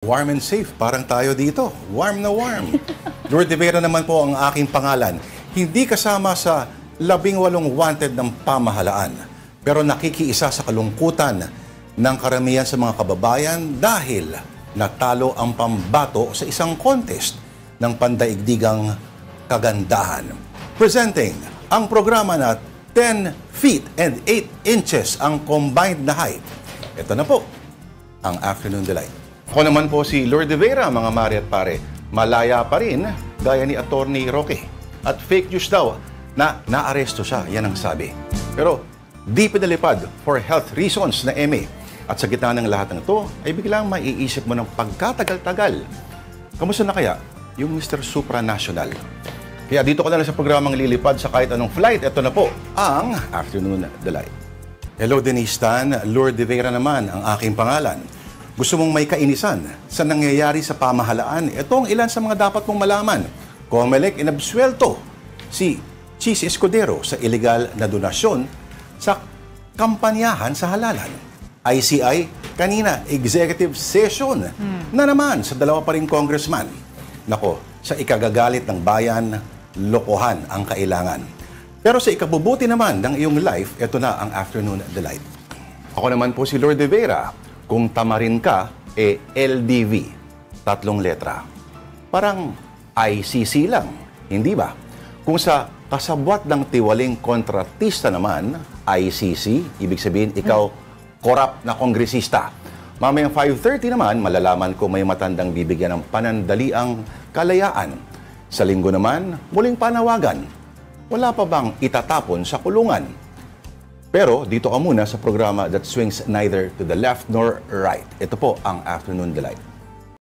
Warm and safe, parang tayo dito. Warm na warm. Lourdes Vera naman po ang aking pangalan. Hindi kasama sa 18 wanted ng pamahalaan. Pero nakikiisa sa kalungkutan ng karamihan sa mga kababayan dahil natalo ang pambato sa isang contest ng pandaigdigang kagandahan. Presenting ang programa na 10 feet and 8 inches ang combined na height. Ito na po ang Afternoon Delight. Ako naman po si Lourdes Vera, mga mari at pare. Malaya pa rin, gaya ni Attorney Roque. At fake news daw na naaresto siya, yan ang sabi. Pero di pinalipad for health reasons na eme. At sa gitna ng lahat ng ito, ay biglang maiisip mo ng pagkatagal-tagal. Kamusta na kaya yung Mr. Supranational? Kaya dito ka na lang sa programang lilipad sa kahit anong flight. Ito na po ang Afternoon Delight. Hello Denise Tan, Lourdes Vera naman ang aking pangalan. Gusto mong may kainisan sa nangyayari sa pamahalaan? Ito ang ilan sa mga dapat mong malaman. COMELEC inabsuelto si Chis Escudero sa illegal na donasyon sa kampanyahan sa halalan. ICI, kanina, executive session na naman sa dalawa pa ring congressman. Nako, sa ikagagalit ng bayan, lokohan ang kailangan. Pero sa ikabubuti naman ng iyong life, ito na ang Afternoon Delight. Ako naman po si Lourdes Vera. Kung tamarin ka, LDV, 3 letra. Parang ICC lang, hindi ba? Kung sa kasabwat ng tiwaling kontratista naman, ICC, ibig sabihin ikaw korap na kongresista. Mamayang 5:30 naman, malalaman ko may matandang bibigyan ng panandaliang kalayaan. Sa linggo naman, muling panawagan. Wala pa bang itatapon sa kulungan? Pero dito ka muna sa programa that swings neither to the left nor right. Ito po ang Afternoon Delight.